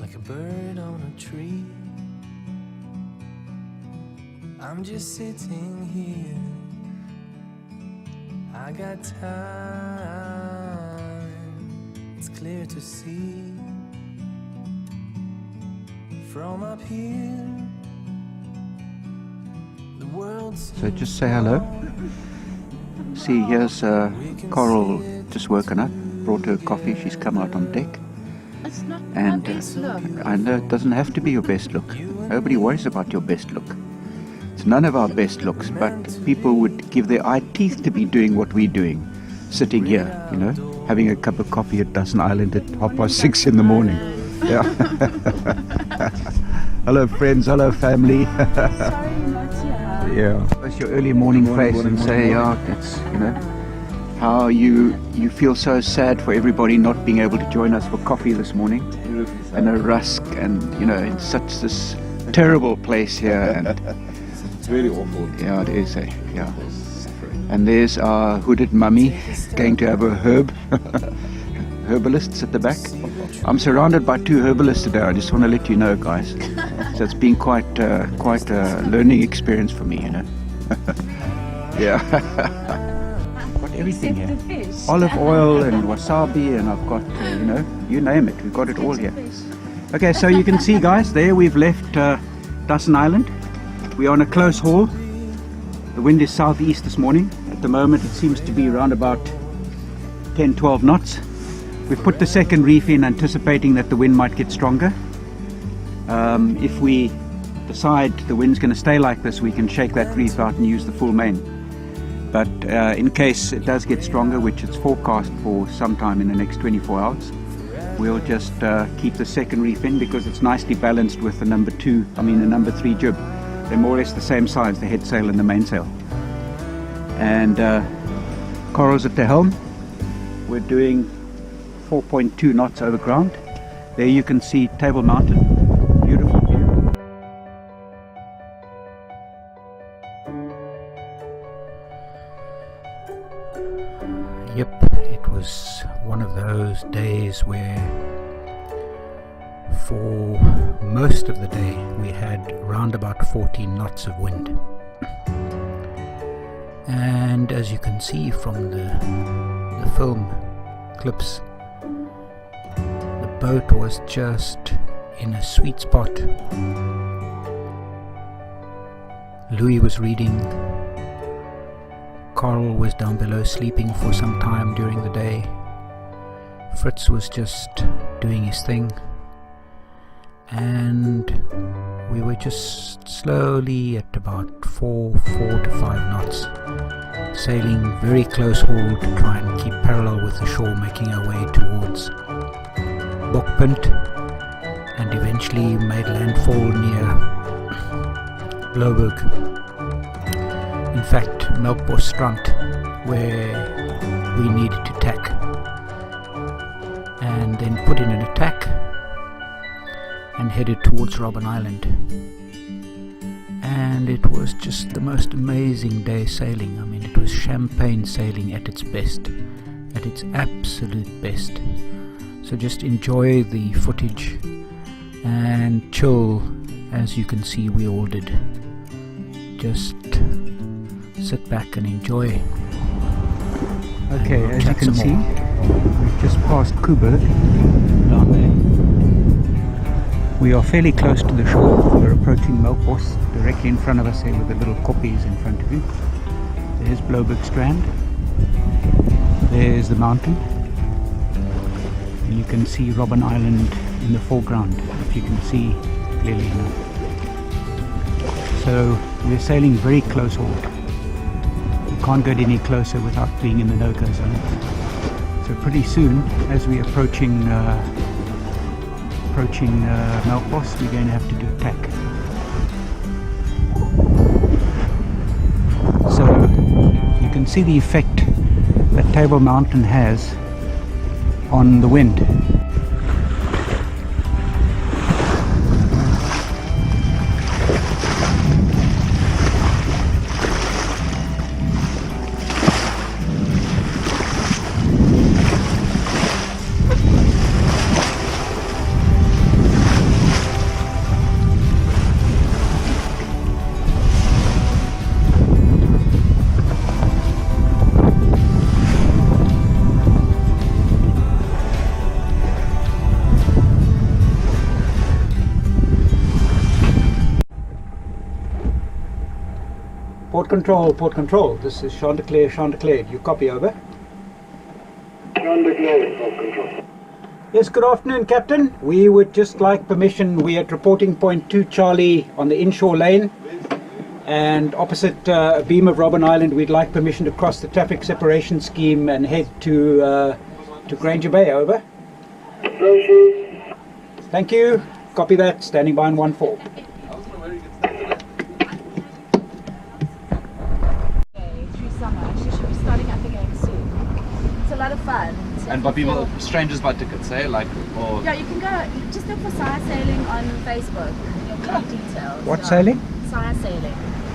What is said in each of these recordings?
like a bird on a tree. I'm just sitting here. I got time. It's clear to see from up here. The world's So just say hello. See, here's Coral just woken up, brought her coffee, she's come out on deck. It's not And my best look. I know it doesn't have to be your best look. Nobody worries about your best look. It's none of our best looks, but people would give their eye teeth to be doing what we're doing. Sitting here, you know, having a cup of coffee at Dassen Island at 6:30 in the morning. Yeah. Hello friends, hello family. Sorry, not here. Yeah. That's your early morning face and say, yeah, that's, you know, how you feel so sad for everybody not being able to join us for coffee this morning. And a rusk and, you know, in such this terrible place here. And It's really awful. yeah, it is, eh? Yeah. And there's our hooded mummy going to have a herbalists at the back. I'm surrounded by two herbalists today. I just want to let you know, guys. So it's been quite a learning experience for me, you know. Yeah. Got everything Except here. the fish. Olive oil and wasabi, and I've got, you know, you name it. We've got it all here. Okay, so you can see, guys, there we've left Dassen Island. We are on a close haul. The wind is southeast this morning. At the moment it seems to be around about 10-12 knots. We've put the second reef in anticipating that the wind might get stronger. If we decide the wind's going to stay like this, we can shake that reef out and use the full main. But in case it does get stronger, which it's forecast for sometime in the next 24 hours, we'll just keep the second reef in because it's nicely balanced with the number 3 jib. They're more or less the same size, the head sail and the mainsail. And Coral's at the helm. We're doing 4.2 knots over ground. There you can see Table Mountain. Beautiful view. Yep, it was one of those days where for most of the day we had around about 14 knots of wind. And as you can see from the film clips, the boat was just in a sweet spot. Louis was reading, Carl was down below sleeping for some time during the day, Fritz was just doing his thing, and we were just slowly at about 4 to 5 knots, sailing very close haul to try and keep parallel with the shore, making our way towards Bokpunt, and eventually made landfall near Bloberg. In fact, Melkbosstrand, where we needed to tack, and then put in an attack and headed towards Robben Island. And it was just the most amazing day sailing. I mean, it was champagne sailing at its best, at its absolute best. So just enjoy the footage and chill, as you can see we all did. Just sit back and enjoy. Okay, as you can see, we've just passed Kuberg down there. We are fairly close to the shore. We're approaching Melkbos, directly in front of us here with the little koppies in front of you. There's Bloberg Strand. There's the mountain. And you can see Robben Island in the foreground, if you can see clearly enough. So we're sailing very close haul. You can't get any closer without being in the no-go zone. So pretty soon, as we're approaching Melkbos, we're going to have to do a tack. So you can see the effect that Table Mountain has on the wind. Port Control. This is Chantecler. You copy, over? Chantecler, Port Control. Yes, good afternoon, Captain. We would just like permission. We are at reporting point 2 Charlie on the inshore lane, and opposite a beam of Robben Island. We'd like permission to cross the traffic separation scheme and head to Granger Bay, over. Proceed. Thank you. Copy that. Standing by on 1-4. Through summer. She should be starting up again soon. It's a lot of fun. And but people, strangers buy tickets, eh? Like, or Yeah, you can go. Just look for Sire Sailing on Facebook. You'll get details. What Yeah. sailing? Sire Sailing.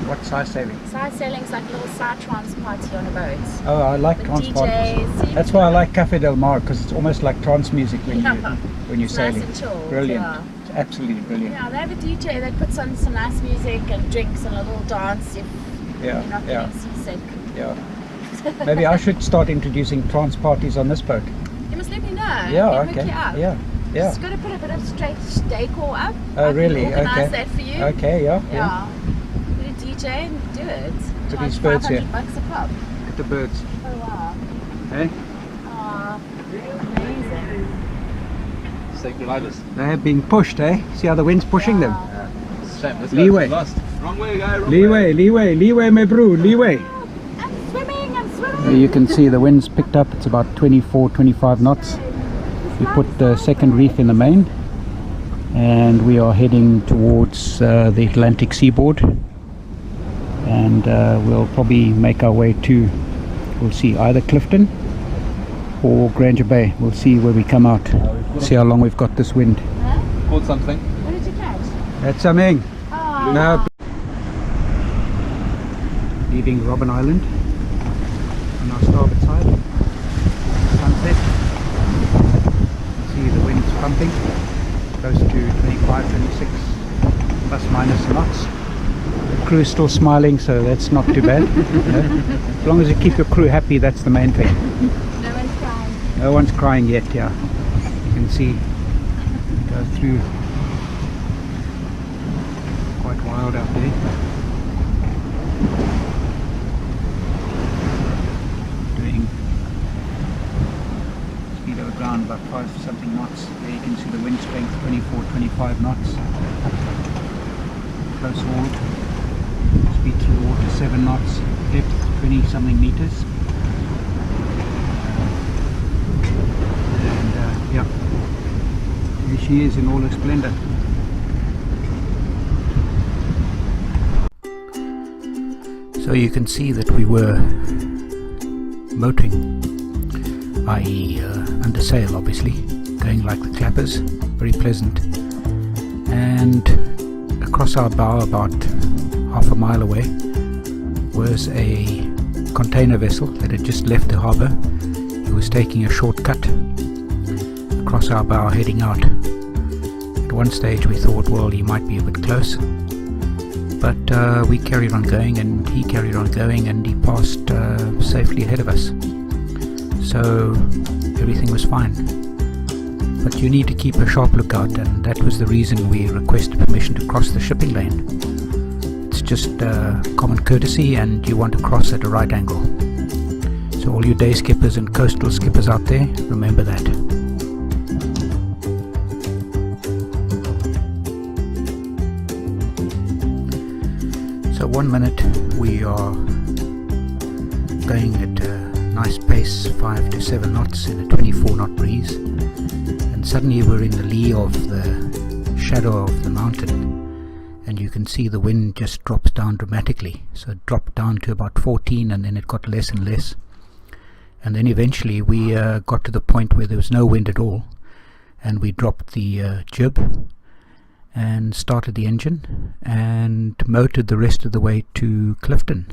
What size sailing? Sire Sailing's like a little side trance party on a boat. Oh, I like The trance DJs, parties. so you That's can- why I like Cafe Del Mar, because it's almost like trance music when Yeah. you're It's sailing. nice and chilled, Brilliant. yeah. It's absolutely brilliant. Yeah, they have a DJ that puts on some nice music and drinks and a little dance if Yeah, you're not yeah, getting seasick. yeah. Maybe I should start introducing trance parties on this boat. You must let me know. Yeah, I'll hook okay. you up. Yeah, yeah. Just got to put a bit of straight decor up. Oh, I really? can organise Okay. that for you. Okay, yeah. Yeah. Put a DJ and do it. Look at Charge these birds here. $500 a pop. Look at the birds. Oh wow. Hey? Aw, amazing. sacred riders. They're being pushed, eh? See how the wind's pushing them? Wow. Shame, this Leeway. guy's lost. Wrong way, guy, wrong way. Leeway, my bro, leeway. I'm swimming. You can see the wind's picked up. It's about 24, 25 knots. We put the second reef in the main, and we are heading towards the Atlantic seaboard, and we'll probably make our way to, we'll see, either Clifton or Granger Bay. We'll see where we come out, see how long we've got this wind. Huh? Caught something. What did you catch? That's something. Oh, Now, leaving Robben Island on our starboard side. Sunset. See the wind's pumping close to 25, 26 plus minus knots. The crew is still smiling, so that's not too bad. You know? As long as you keep your crew happy, that's the main thing. no one's crying. No one's crying yet. Yeah, you can see go through. Quite wild out there. Doing speed over ground about 5 something knots. There you can see the wind strength 24, 25 knots. Close hauled. Speed through the water 7 knots. Depth 20 something meters. And yeah, here she is in all her splendor. So you can see that we were motoring, i.e. Under sail obviously, going like the clappers, very pleasant. And across our bow, about half a mile away, was a container vessel that had just left the harbour. It was taking a shortcut across our bow heading out. At one stage we thought, well, he might be a bit close. But we carried on going, and he carried on going, and he passed safely ahead of us. So everything was fine. But you need to keep a sharp lookout, and that was the reason we requested permission to cross the shipping lane. It's just common courtesy, and you want to cross at a right angle. So all you day skippers and coastal skippers out there, remember that. So 1 minute we are going at a nice pace, 5 to 7 knots in a 24 knot breeze, and suddenly we're in the lee of the shadow of the mountain, and you can see the wind just drops down dramatically. So it dropped down to about 14, and then it got less and less, and then eventually we got to the point where there was no wind at all, and we dropped the jib and started the engine and motored the rest of the way to Clifton,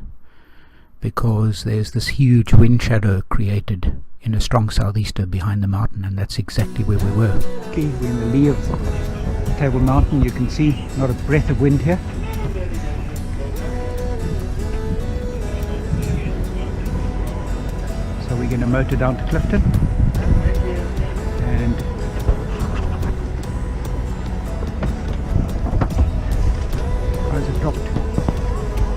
because there's this huge wind shadow created in a strong southeaster behind the mountain, and that's exactly where we were. Okay, we're in the lee of Table Mountain. You can see not a breath of wind here. So we're going to motor down to Clifton, and has it dropped?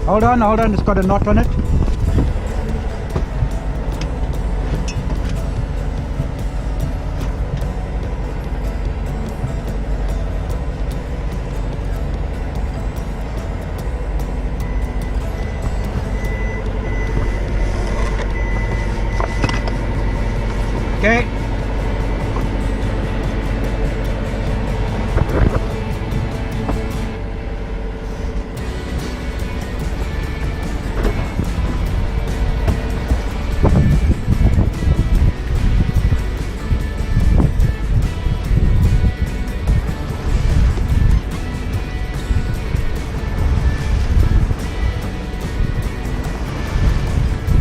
Hold on, it's got a knot on it. Okay.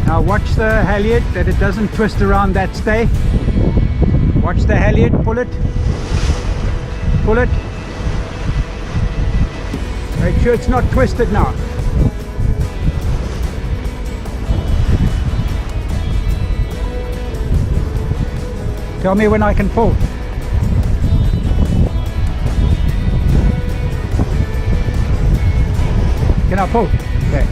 Now watch the halyard that it doesn't twist around that stay. Watch the halyard, pull it. Pull it. Make sure it's not twisted now. Tell me when I can pull. Can I pull? Okay.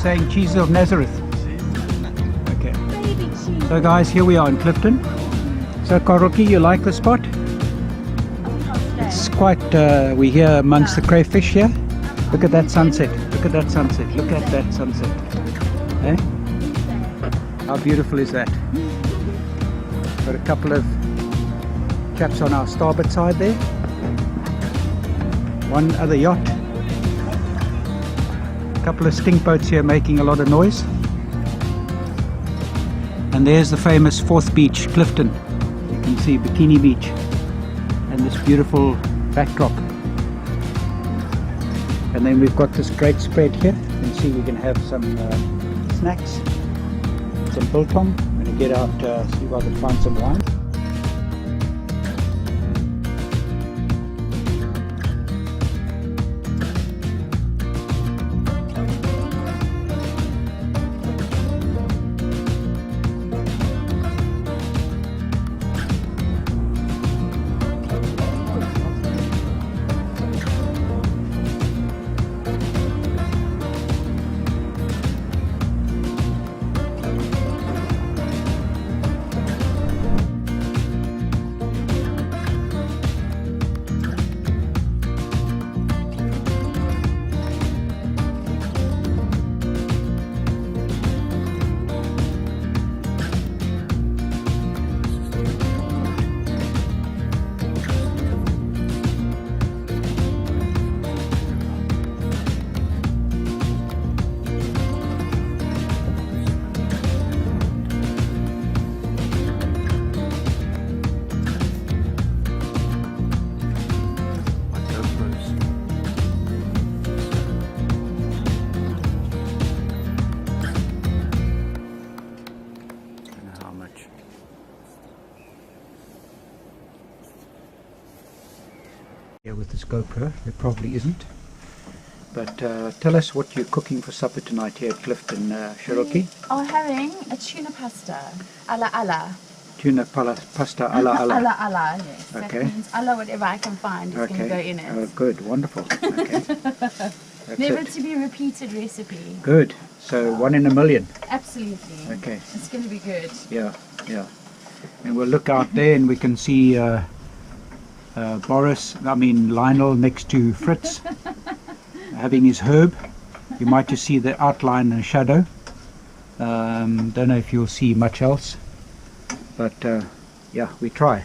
Saying cheese of Nazareth. Okay. So guys, here we are in Clifton. So Karoki, you like the spot? It's quite, we're here amongst the crayfish here. Look at that sunset. Look at that sunset. Look at that sunset. Eh? How beautiful is that? Got a couple of chaps on our starboard side there. One other yacht. Couple of stink boats here making a lot of noise, and there's the famous fourth beach, Clifton. You can see Bikini Beach and this beautiful backdrop, and then we've got this great spread here. You can see we can have some snacks, some biltong. I'm going to get out, see if I can find some wine. With this GoPro, there probably isn't, But tell us what you're cooking for supper tonight here at Clifton, Cherokee. We are having a tuna pasta, ala ala. Tuna pasta alla alla. Ala ala, yes. That Okay. means ala whatever I can find is going to go in it. Oh, good, wonderful. Okay. That's Never it. to be repeated recipe. Good. So 1 in a million. Absolutely. Okay. It's going to be good. Yeah, yeah. And we'll look out there and we can see Lionel next to Fritz having his herb. You might just see the outline and shadow. Don't know if you'll see much else. But yeah, we try.